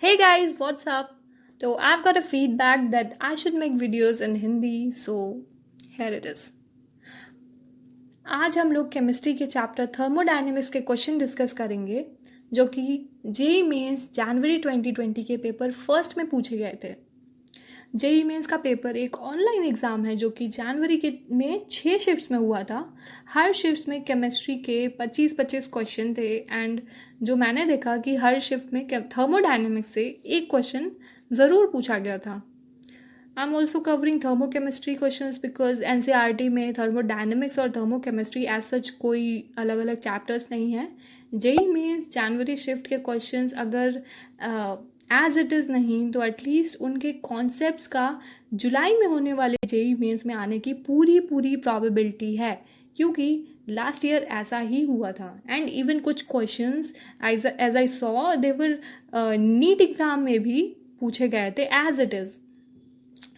Hey guys, what's up? So I've got a feedback that I should make videos in Hindi, so here it is. आज हम लोग chemistry के chapter thermodynamics के question discuss करेंगे जो कि JEE mains जनवरी 2020 के पेपर फर्स्ट में पूछे गए थे। जेई मेंस का पेपर एक ऑनलाइन एग्ज़ाम है जो कि जनवरी के में 6 शिफ्ट्स में हुआ था। हर शिफ्ट्स में केमिस्ट्री के 25-25 क्वेश्चन थे एंड जो मैंने देखा कि हर शिफ्ट में थर्मोडायनेमिक्स से एक क्वेश्चन ज़रूर पूछा गया था। I am also covering thermochemistry question because NCERT में थर्मोडायनेमिक्स और थर्मोकेमिस्ट्री एज सच कोई अलग अलग चैप्टर्स नहीं है। जेई मेंस जनवरी शिफ्ट के क्वेश्चंस अगर एज इट इज़ नहीं तो एटलीस्ट उनके कॉन्सेप्ट्स का जुलाई में होने वाले जेई मेंस में आने की पूरी प्रोबेबिलिटी है, क्योंकि लास्ट ईयर ऐसा ही हुआ था। एंड इवन कुछ questions as I saw there NEET exam में भी पूछे गए थे एज इट इज़।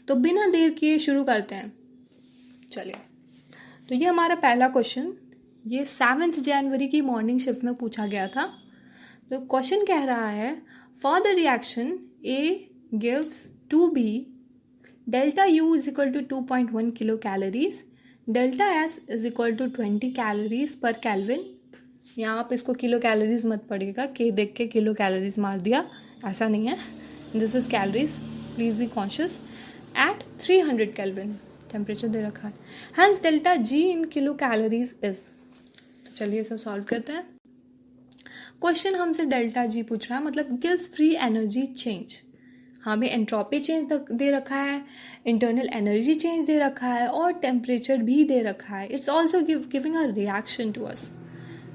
तो बिना देर किए शुरू करते हैं। चलिए, तो ये हमारा पहला क्वेश्चन, ये 7 जनवरी की मॉर्निंग शिफ्ट में पूछा गया था। तो क्वेश्चन कह रहा है for the reaction A gives 2B delta U is equal to 2.1 kilo calories, delta S is equal to 20 calories पर केल्विन। यहाँ आप इसको किलो कैलोरीज मत पड़ेगा कि देख के किलो कैलोरीज मार दिया, ऐसा नहीं है। This is calories, please be conscious. At 300 kelvin temperature दे रखा है। Hence delta G in kilo calories is. तो चलिए इसे सॉल्व करते हैं। क्वेश्चन हमसे डेल्टा जी पूछ रहा है, मतलब गिव्स फ्री एनर्जी चेंज। हमें एंट्रोपी चेंज दे रखा है, इंटरनल एनर्जी चेंज दे रखा है और टेम्परेचर भी दे रखा है। It's also giving a reaction to us.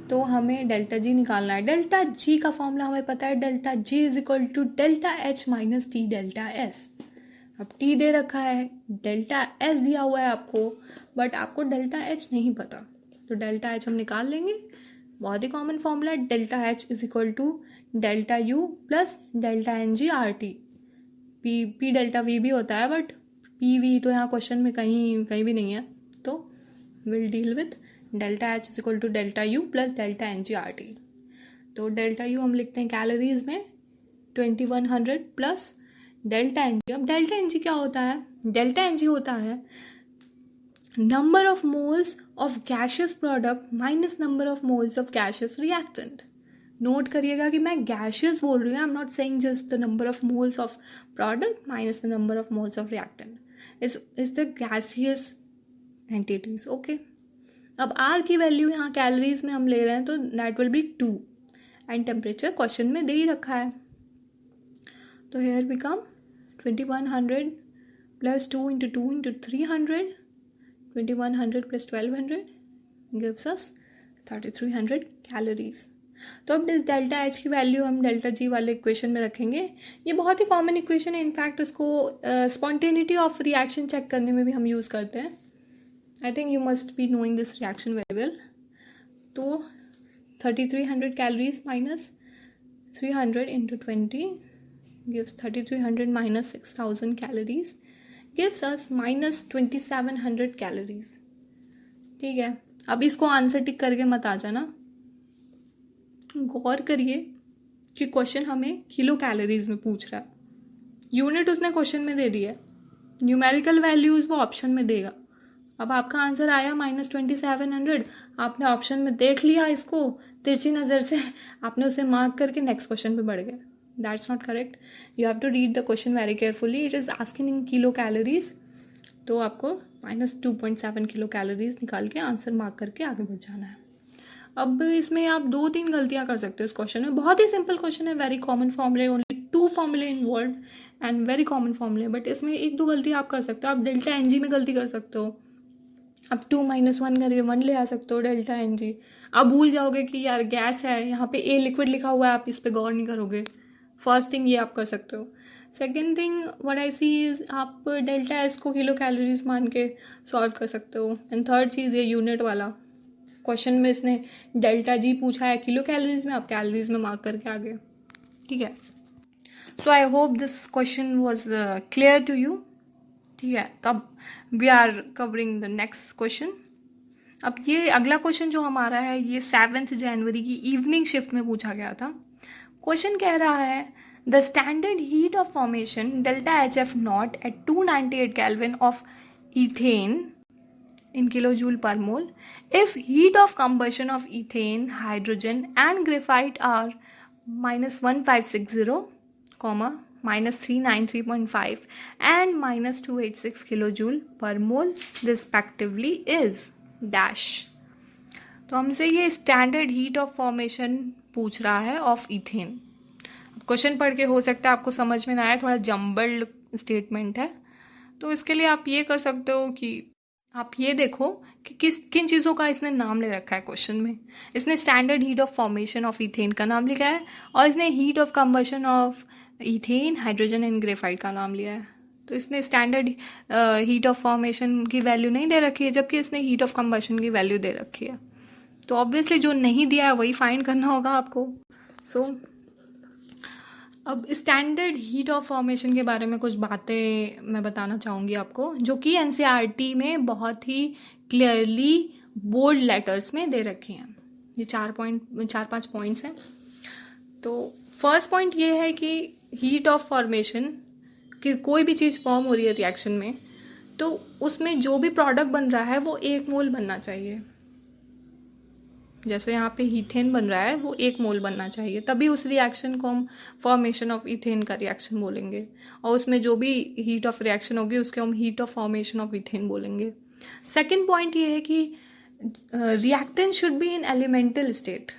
तो हमें डेल्टा जी निकालना है। डेल्टा जी का फॉर्मूला हमें पता है, delta G is equal to delta H minus T delta S. अब टी दे रखा है, डेल्टा एस दिया हुआ है आपको, बट आपको डेल्टा एच नहीं पता, तो डेल्टा एच हम निकाल लेंगे। बहुत ही कॉमन फॉर्मूला है, delta H is equal to delta U plus delta N G R T. P delta V भी होता है, बट पी वी तो यहाँ क्वेश्चन में कहीं भी नहीं है, तो will deal with delta H is equal to delta U plus delta N G R T. तो डेल्टा यू हम लिखते हैं कैलोरीज में 2100 प्लस डेल्टा एन जी। अब डेल्टा एन जी क्या होता है? डेल्टा एन जी होता है number of moles of gaseous product minus number of moles of gaseous reactant. Note करिएगा कि मैं गैशियस बोल रही हूँ, I am not saying just the number of moles of product minus the number of moles of reactant is the gaseous entities. Okay, अब are की value यहाँ calories में हम ले रहे हैं, तो that will be 2 and temperature question में दे ही रखा है। तो hair become 2100 plus 2 into 2 into 300, 2100 plus 1200 gives us 3300 calories. तो अब इस डेल्टा एच की वैल्यू हम डेल्टा जी वाले इक्वेशन में रखेंगे। ये बहुत ही कॉमन इक्वेशन है, इनफैक्ट इसको स्पॉन्टेनिटी ऑफ रिएक्शन चेक करने में भी हम यूज़ करते हैं। I think you must be knowing this reaction very well. तो 3300 calories minus 300 into 20 gives 3300 minus 6000 calories gives us minus 2700 calories। ठीक है, अब इसको आंसर टिक करके मत आ जाना, गौर करिए कि क्वेश्चन हमें किलो कैलोरीज में पूछ रहा है। यूनिट उसने क्वेश्चन में दे दिया है, न्यूमेरिकल वैल्यूज वो ऑप्शन में देगा। अब आपका आंसर आया -2700, आपने ऑप्शन में देख लिया, इसको तिरछी नज़र से आपने उसे मार्क करके नेक्स्ट क्वेश्चन पे बढ़ गए। That's not correct. You have to read the question very carefully. It is asking in kilo calories. तो आपको -2.7 किलो कैलोरीज निकाल के आंसर मार्क करके आगे बढ़ जाना है। अब इसमें आप 2-3 गलतियां कर सकते हो इस क्वेश्चन में। बहुत ही सिंपल क्वेश्चन है, वेरी कॉमन फॉर्मूले, ओनली 2 फॉर्मूले इन्वॉल्व एंड वेरी कॉमन फॉर्मूले, बट इसमें 1-2 गलती आप कर सकते हो। आप डेल्टा एन जी में गलती कर सकते हो, आप 2 - 1 करके 1 ले आ सकते हो डेल्टा एन जी। आप भूल जाओगे कि यार गैस है, यहाँ पे ए लिक्विड लिखा हुआ है, आप इस पर गौर नहीं करोगे। फर्स्ट थिंग ये आप कर सकते हो। Second thing what I see is आप डेल्टा एस को किलो कैलोरीज मान के सॉल्व कर सकते हो। एंड थर्ड चीज़ ये यूनिट वाला क्वेश्चन में इसने डेल्टा जी पूछा है किलो कैलोरीज में, आप कैलोरीज में मार्क करके आ गए। ठीक है, so I hope this question was clear to you. ठीक है, तब we are covering the next question. अब ये अगला क्वेश्चन जो हमारा है, ये 7 जनवरी की इवनिंग शिफ्ट में पूछा गया था। क्वेश्चन कह रहा है the standard heat of formation delta HF naught at 298 Kelvin of ethane in kilojoule per mole. If heat of combustion of ethane, hydrogen and graphite are -1560, -393.5 and -286 kilojoule per mole respectively is dash. तो हमसे ये standard heat of formation पूछ रहा है of ethane. Question पढ़ के हो सकता है आपको समझ में ना आए, थोड़ा जम्बल्ड स्टेटमेंट है. तो इसके लिए आप ये कर सकते हो कि आप ये देखो कि किन चीज़ों का इसने नाम ले रखा है क्वेश्चन में. इसने standard heat of formation of ethane का नाम लिखा है और इसने heat of combustion of ethane, hydrogen and graphite का नाम लिया है. तो इसने स्टैंडर्ड हीट ऑफ फॉर्मेशन की वैल्यू नहीं दे रखी है, जबकि इसने हीट ऑफ कंबशन की वैल्यू दे रखी है. तो ऑब्वियसली जो नहीं दिया है वही फाइंड करना होगा आपको. अब स्टैंडर्ड हीट ऑफ फॉर्मेशन के बारे में कुछ बातें मैं बताना चाहूँगी आपको, जो कि एनसीईआरटी में बहुत ही क्लियरली बोल्ड लेटर्स में दे रखी हैं. ये 4-5 पॉइंट्स हैं. तो फर्स्ट पॉइंट ये है कि हीट ऑफ फॉर्मेशन कि कोई भी चीज़ फॉर्म हो रही है रिएक्शन में, तो उसमें जो भी प्रोडक्ट बन रहा है वो 1 मोल बनना चाहिए. जैसे यहाँ पे हीथेन बन रहा है वो 1 मोल बनना चाहिए, तभी उस रिएक्शन को हम फॉर्मेशन ऑफ इथेन का रिएक्शन बोलेंगे. और उसमें जो भी हीट ऑफ रिएक्शन होगी उसके हम heat of formation of ethane बोलेंगे. सेकेंड पॉइंट ये है कि reactant should be in elemental state.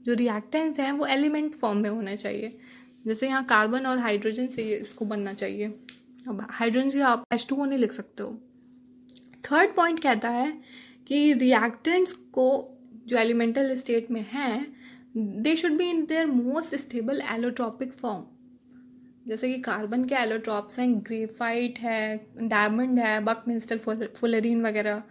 जो रिएक्टेंट्स हैं वो एलिमेंट फॉर्म में होने चाहिए. जैसे यहाँ कार्बन और हाइड्रोजन से इसको बनना चाहिए. अब हाइड्रोजन से आप H2O नहीं लिख सकते हो. थर्ड पॉइंट कहता है कि रिएक्टेंट्स को जो एलिमेंटल स्टेट में हैं they should be in their most stable allotropic form. जैसे कि कार्बन के एलोट्रॉप्स हैं, ग्रेफाइट है, डायमंड है, बकमिंस्टर फुलरीन वगैरह.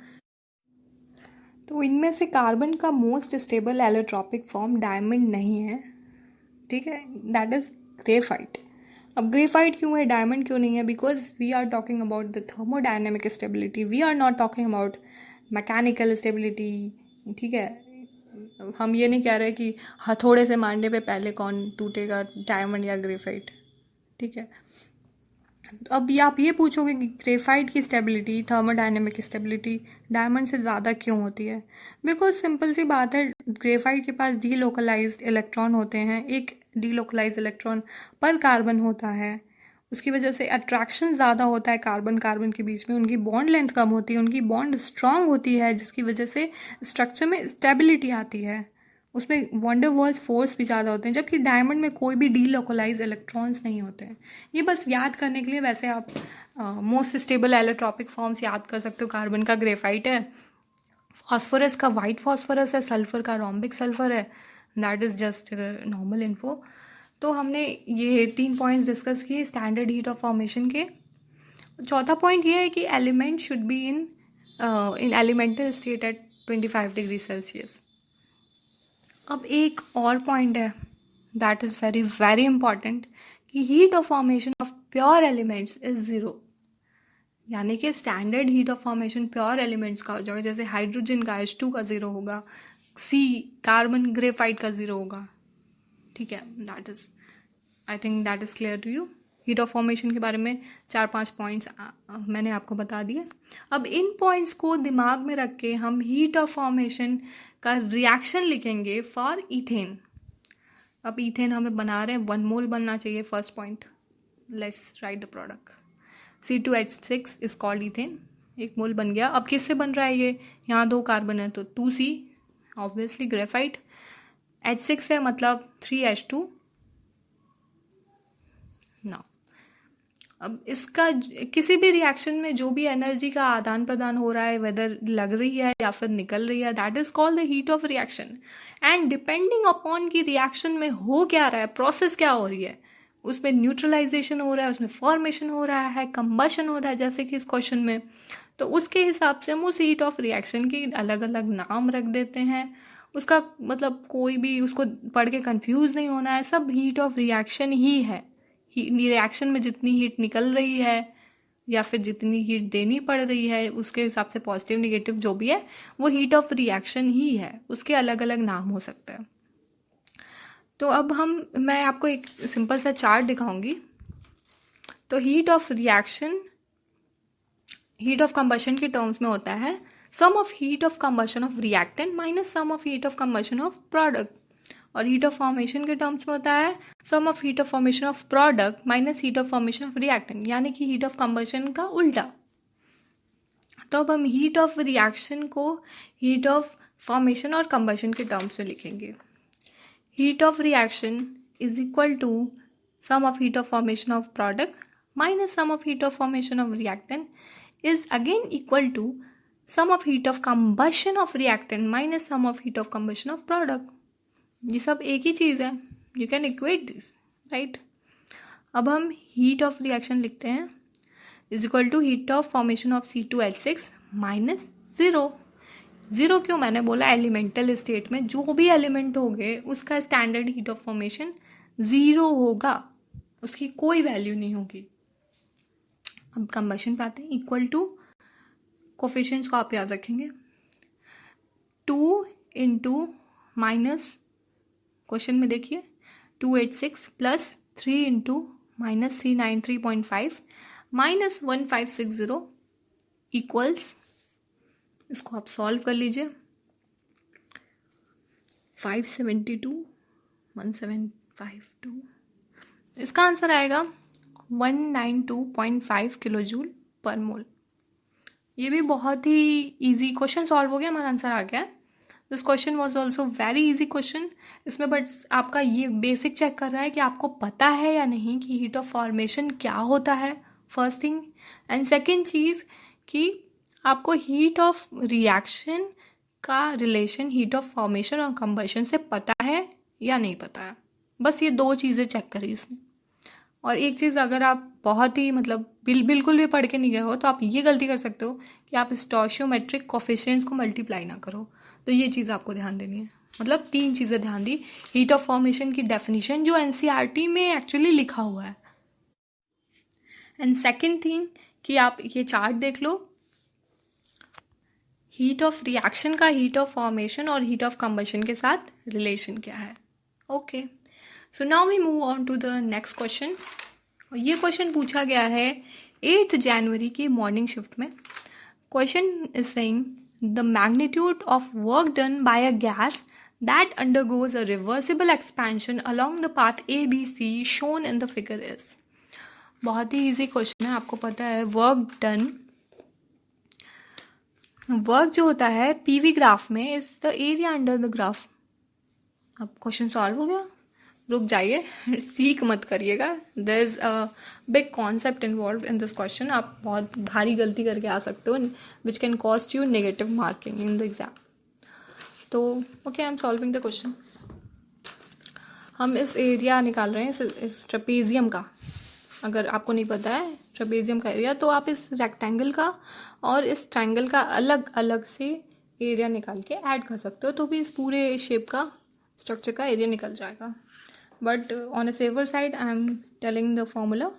तो इनमें से कार्बन का most stable allotropic form diamond नहीं है, ठीक है, दैट इज ग्रेफाइट. अब ग्रेफाइट क्यों है, डायमंड क्यों नहीं है? Because we are talking about the thermodynamic stability, we are not talking about mechanical stability. ठीक है, हम ये नहीं कह रहे कि हथौड़े से मारने पे पहले कौन टूटेगा, डायमंड या ग्रेफाइट. ठीक है, अब आप ये पूछोगे कि ग्रेफाइट की स्टेबिलिटी, थर्मोडायनेमिक स्टेबिलिटी डायमंड से ज़्यादा क्यों होती है? बिकॉज सिंपल सी बात है, ग्रेफाइट के पास डीलोकलाइज्ड इलेक्ट्रॉन होते हैं, एक डीलोकलाइज्ड इलेक्ट्रॉन पर कार्बन होता है. उसकी वजह से अट्रैक्शन ज़्यादा होता है कार्बन कार्बन के बीच में, उनकी बॉन्ड लेंथ कम होती है, उनकी बॉन्ड स्ट्रांग होती है, जिसकी वजह से स्ट्रक्चर में स्टेबिलिटी आती है. उसमें वंडर वॉल्स फोर्स भी ज़्यादा होते हैं, जबकि डायमंड में कोई भी डीलोकलाइज इलेक्ट्रॉन्स नहीं होते हैं. ये बस याद करने के लिए. वैसे आप मोस्ट स्टेबल एलोट्रॉपिक फॉर्म्स याद कर सकते हो. कार्बन का ग्रेफाइट है, फॉस्फोरस का वाइट फॉस्फोरस है, सल्फर का रोम्बिक सल्फर है. That is just normal info. तो हमने ये 3 पॉइंट्स डिस्कस किए स्टैंडर्ड हीट ऑफ फॉर्मेशन के. चौथा पॉइंट ये है कि element should be in elemental state at 25 degree Celsius. अब एक और पॉइंट है that is very very important कि heat of formation of pure elements is 0. यानी कि standard heat of formation pure elements का हो जाएगा. जैसे हाइड्रोजन का H2 का 0 होगा, C कार्बन ग्रेफाइट का 0 होगा. ठीक है, that is, I think that is clear to you. Heat of formation के बारे में 4-5 पॉइंट्स मैंने आपको बता दिए. अब इन पॉइंट्स को दिमाग में रख के हम हीट ऑफ फॉर्मेशन का रिएक्शन लिखेंगे फॉर इथेन. अब इथेन हमें बना रहे हैं, 1 मोल बनना चाहिए. First point, let's write the product. C2H6 is called ethane. 1 मोल बन गया. अब किससे बन रहा है ये? यहाँ 2 कार्बन है तो 2C, ऑब्वियसली ग्रेफाइट. H6 है मतलब 3H2. ना, अब इसका किसी भी रिएक्शन में जो भी एनर्जी का आदान प्रदान हो रहा है, वेदर लग रही है या फिर निकल रही है, that is called the heat of reaction. And depending upon की रिएक्शन में हो क्या रहा है, प्रोसेस क्या हो रही है, उसमें न्यूट्रलाइजेशन हो रहा है, उसमें फॉर्मेशन हो रहा है, कंबशन हो रहा है, जैसे कि इस क्वेश्चन में, तो उसके हिसाब से हम उस हीट ऑफ रिएक्शन के अलग अलग नाम रख देते हैं. उसका मतलब कोई भी उसको पढ़ के कंफ्यूज नहीं होना है, सब हीट ऑफ रिएक्शन ही है. रिएक्शन में जितनी हीट निकल रही है या फिर जितनी हीट देनी पड़ रही है, उसके हिसाब से पॉजिटिव निगेटिव जो भी है वो हीट ऑफ रिएक्शन ही है. उसके अलग अलग नाम हो सकते हैं. तो अब मैं आपको एक सिंपल सा चार्ट दिखाऊंगी। तो हीट ऑफ कंबशन के टर्म्स में होता है sum of heat of combustion of reactant minus sum of heat of combustion of product, और हीट ऑफ फॉर्मेशन के टर्म्स में होता है sum of heat of formation of product minus heat of formation of reactant, यानी कि heat of combustion का उल्टा। तो अब हम हीट ऑफ रिएक्शन को हीट ऑफ फॉर्मेशन और कंबशन के टर्म्स में लिखेंगे। Heat of reaction is equal to sum of heat of formation of product minus sum of heat of formation of reactant is again equal to sum of heat of combustion of reactant minus sum of heat of combustion of product। ये सब एक ही चीज़ है, you can equate this, right? अब हम heat of reaction लिखते हैं is equal to heat of formation of C2H6 minus 0। Zero क्यों मैंने बोला, एलिमेंटल स्टेट में जो भी एलिमेंट होंगे उसका standard heat of formation zero होगा, उसकी कोई वैल्यू नहीं होगी। अब कंबशन पे आते हैं, इक्वल टू कोफिशिएंट्स को आप याद रखेंगे 2 इंटू माइनस, क्वेश्चन में देखिए 286 plus 3 into minus 393.5 minus 1560 equals, इसको आप सॉल्व कर लीजिए 572.1752, इसका आंसर आएगा 192.5 किलो जूल पर मोल। ये भी बहुत ही इजी क्वेश्चन सॉल्व हो गया, हमारा आंसर आ गया। This question was also very easy question. इसमें बट आपका ये बेसिक चेक कर रहा है कि आपको पता है या नहीं कि हीट ऑफ फॉर्मेशन क्या होता है, फर्स्ट थिंग, एंड सेकेंड चीज़ कि आपको हीट ऑफ रिएक्शन का रिलेशन हीट ऑफ फॉर्मेशन और कंबशन से पता है या नहीं पता है। बस ये दो चीज़ें चेक करी इसने। और एक चीज़, अगर आप बहुत ही बिल्कुल भी पढ़ के नहीं गए हो तो आप ये गलती कर सकते हो कि आप स्टोइचियोमेट्रिक कोफिशिएंट्स को मल्टीप्लाई ना करो। तो ये चीज़ आपको ध्यान देनी है, मतलब 3 चीज़ें ध्यान दी। हीट ऑफ फॉर्मेशन की डेफिनेशन जो एनसीईआरटी में एक्चुअली लिखा हुआ है, एंड सेकेंड थिंग कि आप ये चार्ट देख लो, हीट ऑफ रिएक्शन का हीट ऑफ फॉर्मेशन और हीट ऑफ कंबशन के साथ रिलेशन क्या है। Okay, so now we move on to the next question. ये क्वेश्चन पूछा गया है 8 जनवरी की मॉर्निंग शिफ्ट में। Question is saying the magnitude of work done by a gas that undergoes a reversible expansion along the path ABC shown in the figure is. बहुत ही easy question है, आपको पता है वर्क डन, वर्क जो होता है पीवी ग्राफ में is the area under the graph. अब क्वेश्चन सॉल्व हो गया, रुक जाइए, सीख मत करिएगा, there is a big concept involve in this question. आप बहुत भारी गलती करके आ सकते हो which can cost you negative marking in the exam. तो okay, I am solving the question. हम इस एरिया निकाल रहे हैं इस ट्रेपेजियम का। अगर आपको नहीं पता है ट्रेपेजियम का एरिया, तो आप इस रेक्टेंगल का और इस ट्रायंगल का अलग अलग से एरिया निकाल के ऐड कर सकते हो, तो भी इस पूरे शेप का स्ट्रक्चर का एरिया निकल जाएगा। But on a safer side I am telling the formula.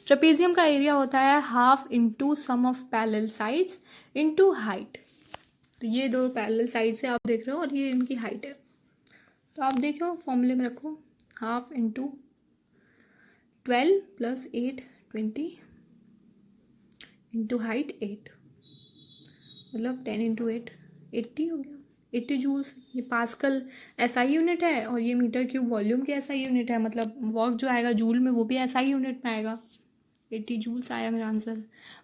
Trapezium का एरिया होता है half into sum of parallel sides into height. तो ये दो पैरेलल साइड से आप देख रहे हो और ये इनकी हाइट है। तो आप देखो फॉर्मूले में रखो, half into 12 plus 8 20 into height 8, मतलब 10 इंटू 8 80 हो गया, 80 जूल्स। ये पास्कल एसआई यूनिट है और ये मीटर क्यूब वॉल्यूम की एसआई यूनिट है, मतलब वर्क जो आएगा जूल में वो भी एसआई यूनिट में आएगा। 80 जूल्स आया मेरा आंसर।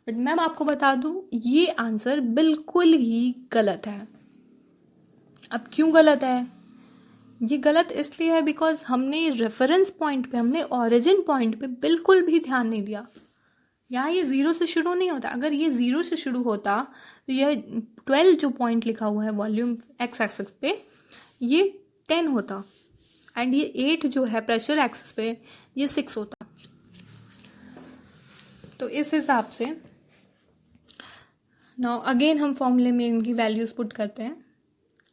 बट मैम आपको बता दूं ये आंसर बिल्कुल ही गलत है। अब क्यों गलत है? ये गलत इसलिए है बिकॉज हमने रेफरेंस पॉइंट पे, हमने ओरिजिन पॉइंट पे बिल्कुल भी ध्यान नहीं दिया। यहाँ ये 0 से शुरू नहीं होता। अगर ये 0 से शुरू होता तो यह 12 जो पॉइंट लिखा हुआ है वॉल्यूम एक्स एक्सिस पे ये 10 होता, एंड ये 8 जो है प्रेशर एक्सिस पे ये 6 होता। तो इस हिसाब से नाउ अगेन हम फॉर्मूले में इनकी वैल्यूज पुट करते हैं।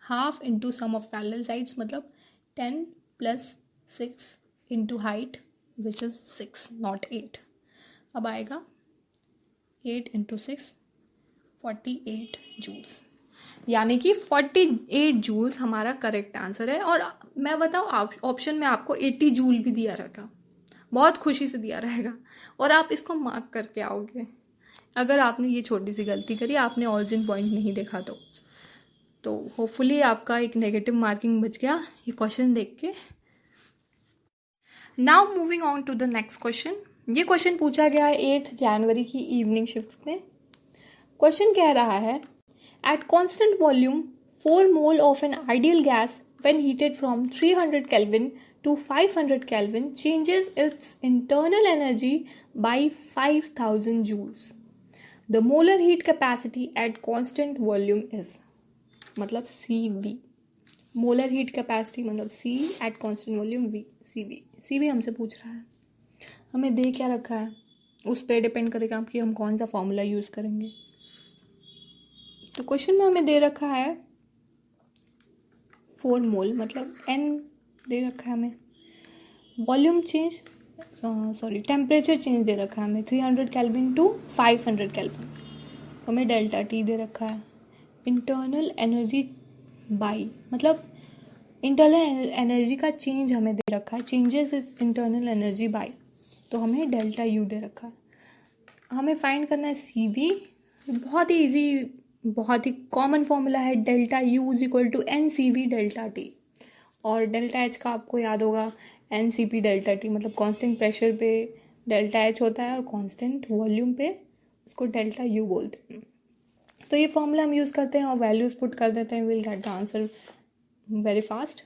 Half into sum of parallel sides, मतलब 10 plus 6 into height which is 6 not 8। अब आएगा 8 इंटू 6 48 जूल्स। यानी कि 48 जूल्स हमारा करेक्ट आंसर है। और मैं बताऊँ, ऑप्शन में आपको 80 जूल भी दिया रहेगा, बहुत खुशी से दिया रहेगा, और आप इसको मार्क करके आओगे। अगर आपने ये छोटी सी गलती करी, आपने ऑरिजिन पॉइंट नहीं देखा तो होपफुली आपका एक नेगेटिव मार्किंग बच गया ये क्वेश्चन देख के। Now moving on to the next question. ये क्वेश्चन पूछा गया है 8 जनवरी की इवनिंग शिफ्ट में। क्वेश्चन कह रहा है, at constant volume 4 mole of an ideal gas when heated from 300 Kelvin to 500 Kelvin changes its internal energy by 5000 joules. The molar heat capacity at constant volume is, मतलब CV। Molar heat capacity मतलब C at constant volume V, CV हमसे पूछ रहा है। हमें दे क्या रखा है, उस पर डिपेंड करेगा कि हम कौन सा फॉर्मूला यूज़ करेंगे। तो क्वेश्चन में हमें दे रखा है 4 मोल, मतलब N दे रखा है हमें। वॉल्यूम चेंज, टेम्परेचर चेंज दे रखा है हमें 300 केल्विन टू 500 केल्विन। हमें डेल्टा T दे रखा है। इंटरनल एनर्जी बाई, मतलब इंटरनल एनर्जी का चेंज हमें दे रखा है, changes is internal energy by, तो हमें डेल्टा U दे रखा है। हमें फाइंड करना है CV। बहुत ही इजी, बहुत ही कॉमन फॉर्मूला है, delta U is equal to NCV delta T। और डेल्टा H का आपको याद होगा NCP डेल्टा T, मतलब कांस्टेंट प्रेशर पे डेल्टा H होता है और कांस्टेंट वॉल्यूम पे उसको डेल्टा U बोलते हैं। तो ये फॉर्मूला हम यूज़ करते हैं और वैल्यूज पुट कर देते हैं, will get the answer very fast.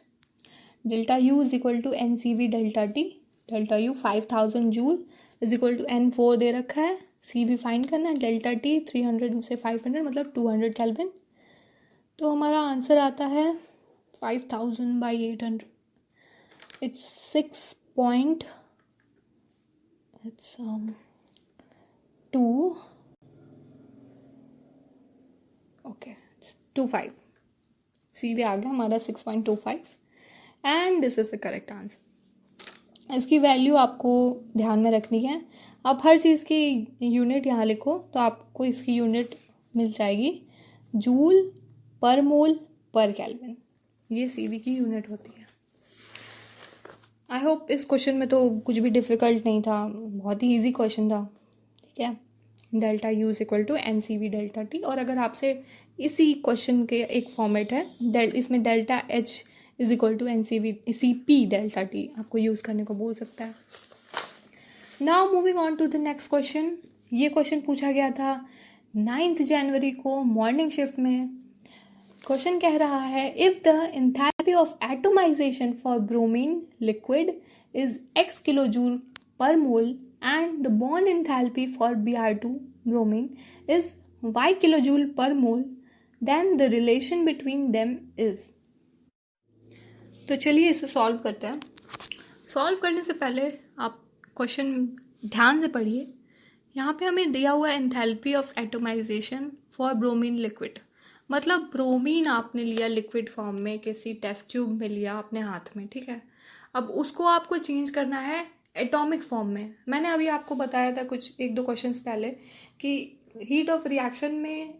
Delta U is equal to NCV delta T। Delta U 5000 joule is equal to N4 दे रखा है। CV फाइंड करना है, डेल्टा T 300 से 500 मतलब 200 केल्विन। तो हमारा आंसर आता है 5000 बाई 800, इट्स 6.25। CV आ गया हमारा 6.25 and this is the correct answer. इसकी वैल्यू आपको ध्यान में रखनी है। आप हर चीज़ की यूनिट यहाँ लिखो तो आपको इसकी यूनिट मिल जाएगी, जूल पर मोल पर केल्विन। ये CV की यूनिट होती है। आई होप इस क्वेश्चन में तो कुछ भी डिफ़िकल्ट नहीं था, बहुत ही इजी क्वेश्चन था, ठीक है। Delta U is equal to NCV delta T। और अगर आपसे इसी क्वेश्चन के एक फॉर्मेट है, इसमें delta H is equal to CP delta T आपको यूज़ करने को बोल सकता है। Now moving on to the next question. ये क्वेश्चन पूछा गया था 9 जनवरी को मॉर्निंग शिफ्ट में। क्वेश्चन कह रहा है, if the enthalpy of atomization for bromine liquid is x kilo joule पर मोल and the bond enthalpy for Br2 bromine is y kilojoule per mole, then the relation between them is। तो चलिए इसे solve करते हैं। Solve करने से पहले आप क्वेश्चन ध्यान से पढ़िए। यहाँ पे हमें दिया हुआ enthalpy of atomization for bromine liquid, मतलब ब्रोमीन आपने लिया लिक्विड फॉर्म में, किसी टेस्ट ट्यूब में लिया अपने हाथ में, ठीक है। अब उसको आपको चेंज करना है एटॉमिक फॉर्म में। मैंने अभी आपको बताया था कुछ 1-2 क्वेश्चंस पहले कि हीट ऑफ रिएक्शन में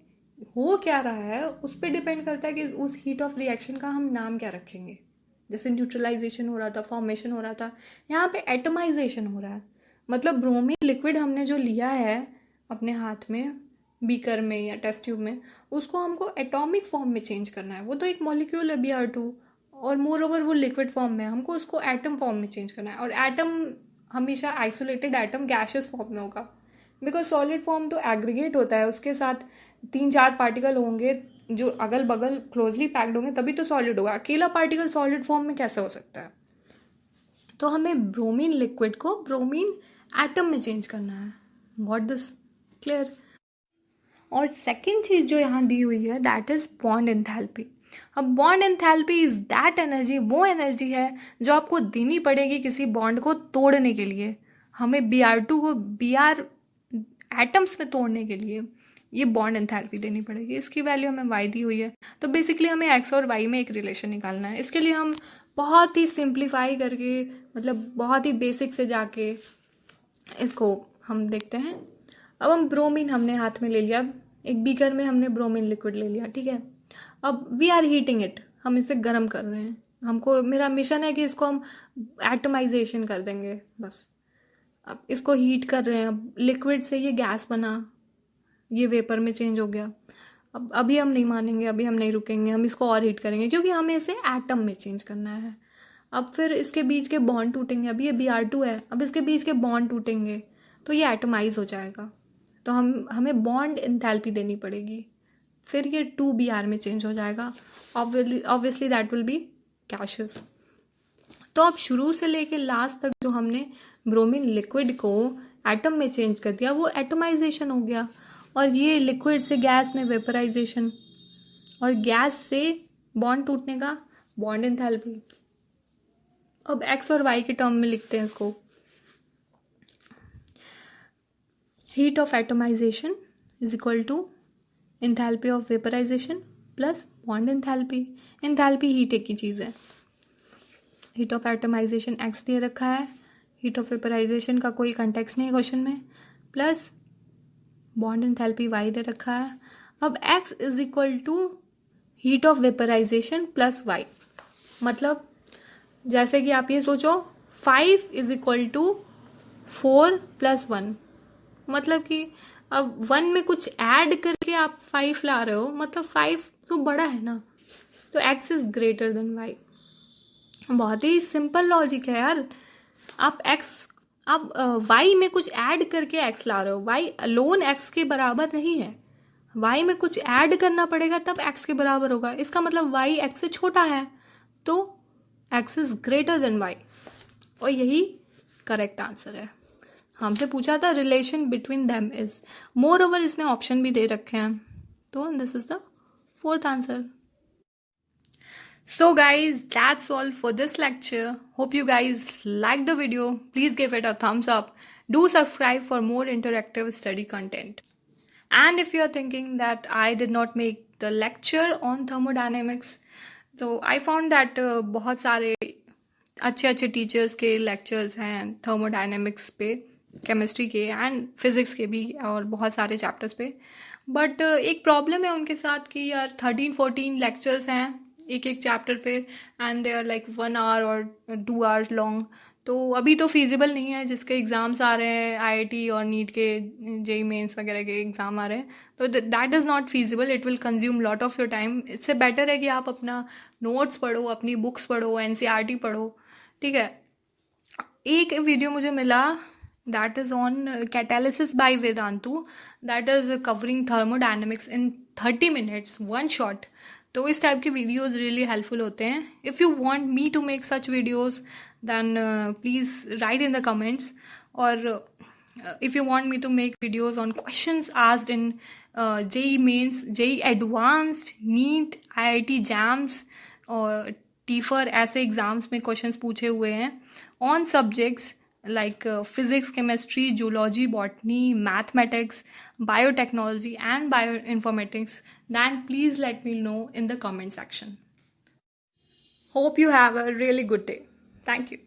हो क्या रहा है उस पर डिपेंड करता है कि उस हीट ऑफ रिएक्शन का हम नाम क्या रखेंगे। जैसे न्यूट्रलाइजेशन हो रहा था, फॉर्मेशन हो रहा था, यहाँ पे एटोमाइजेशन हो रहा है, मतलब ब्रोमीन लिक्विड हमने जो लिया है अपने हाथ में, बीकर में या टेस्ट ट्यूब में, उसको हमको एटॉमिक फॉर्म में चेंज करना है। वो तो एक मॉलिक्यूल है Br2 और मोर ओवर वो लिक्विड फॉर्म में, हमको उसको एटम फॉर्म में चेंज करना है। और एटम हमेशा आइसोलेटेड एटम गैशियस फॉर्म में होगा, बिकॉज सॉलिड फॉर्म तो एग्रीगेट होता है, उसके साथ 3-4 पार्टिकल होंगे जो अगल बगल क्लोजली पैक्ड होंगे तभी तो सॉलिड होगा। अकेला पार्टिकल सॉलिड फॉर्म में कैसे हो सकता है। तो हमें ब्रोमीन लिक्विड को ब्रोमीन एटम में चेंज करना है। What this clear. और सेकेंड चीज जो यहाँ दी हुई है दैट इज बॉन्ड एंथैल्पी। अब bond enthalpy is that energy, वो एनर्जी है जो आपको देनी पड़ेगी किसी बॉन्ड को तोड़ने के लिए। हमें Br2 को Br एटम्स में तोड़ने के लिए ये बॉन्ड एंथैल्पी देनी पड़ेगी। इसकी वैल्यू हमें y दी हुई है, तो बेसिकली हमें x और y में एक रिलेशन निकालना है। इसके लिए हम बहुत ही सिंप्लीफाई करके, मतलब बहुत ही बेसिक से जाके इसको हम देखते हैं। अब हम ब्रोमीन हमने हाथ में ले लिया, एक बीकर में हमने ब्रोमीन लिक्विड ले लिया, ठीक है। अब वी आर हीटिंग इट, हम इसे गर्म कर रहे हैं। हमको, मेरा मिशन है कि इसको हम एटमाइजेशन कर देंगे बस। अब इसको हीट कर रहे हैं, अब लिक्विड से ये गैस बना, ये वेपर में चेंज हो गया। अब अभी हम नहीं मानेंगे, अभी हम नहीं रुकेंगे, हम इसको और हीट करेंगे क्योंकि हमें इसे एटम में चेंज करना है। अब फिर इसके बीच के बॉन्ड टूटेंगे, अभी ये Br2 है, अब इसके बीच के बॉन्ड टूटेंगे तो ये एटमाइज हो जाएगा, तो हमें बॉन्ड इंथैल्पी देनी पड़ेगी, फिर ये 2Br में चेंज हो जाएगा। Obviously that will be gaseous. तो अब शुरू से लेके लास्ट तक जो हमने ब्रोमीन लिक्विड को एटम में चेंज कर दिया वो एटमाइजेशन हो गया, और ये लिक्विड से गैस में वेपराइजेशन, और गैस से बॉन्ड टूटने का बॉन्ड एंथैल्पी। अब एक्स और वाई के टर्म में लिखते हैं इसको। Heat of atomisation is equal to enthalpy of vaporisation plus bond enthalpy. Enthalpy heat एक ही चीज़ है। हीट ऑफ एटमाइजेशन एक्स दे रखा है, हीट ऑफ वेपराइजेशन का कोई कंटेक्स्ट नहीं है क्वेश्चन में, प्लस बॉन्ड एंथैल्पी वाई दे रखा है। अब X is equal to heat of vaporisation plus Y, मतलब जैसे कि आप ये सोचो 5 इज इक्वल टू 4 + 1, मतलब कि अब 1 में कुछ ऐड करके आप 5 ला रहे हो, मतलब 5 तो बड़ा है ना, तो x is greater than y। बहुत ही सिंपल लॉजिक है यार। आप y में कुछ ऐड करके x ला रहे हो, y अलोन x के बराबर नहीं है, y में कुछ ऐड करना पड़ेगा तब x के बराबर होगा। इसका मतलब y x से छोटा है, तो x is greater than y, और यही करेक्ट आंसर है। हमसे पूछा था relation between them is, more over इसने ऑप्शन भी दे रखे हैं, तो this is the 4th answer. So guys, that's all for this lecture. Hope you guys liked the video. Please give it a thumbs up. Do subscribe for more interactive study content. And if you are thinking that I did not make the lecture on thermodynamics, so I found that बहुत सारे अच्छे teachers के lectures हैं thermodynamics पे, chemistry के and physics के भी, और बहुत सारे चैप्टर्स पे। बट एक प्रॉब्लम है उनके साथ कि यार 13-14 लेक्चर्स हैं एक चैप्टर पे, and they are like 1 hour और 2 hours लॉन्ग। तो अभी तो फिजिबल नहीं है, जिसके एग्ज़ाम्स आ रहे हैं IIT और नीट के, जेई मेंस वगैरह के एग्ज़ाम आ रहे हैं, तो that is not feasible, it will consume lot of your time. इससे बेटर है कि आप अपना नोट्स पढ़ो, अपनी बुक्स पढ़ो, NCERT पढ़ो, ठीक है। एक वीडियो मुझे मिला, that is on catalysis by Vedantu, that is covering thermodynamics in 30 minutes, 1 shot। तो इस टाइप के वीडियोज़ रियली हेल्पफुल होते हैं। If you want me to make such videos then please write in the comments, और if you want me to make videos on questions asked in JEE Mains, JEE Advanced, NEET, IIT JAMs और TIFR, ऐसे exams में questions पूछे हुए हैं on subjects like physics, chemistry, zoology, botany, mathematics, biotechnology and bioinformatics, then please let me know in the comment section. Hope you have a really good day. Thank you.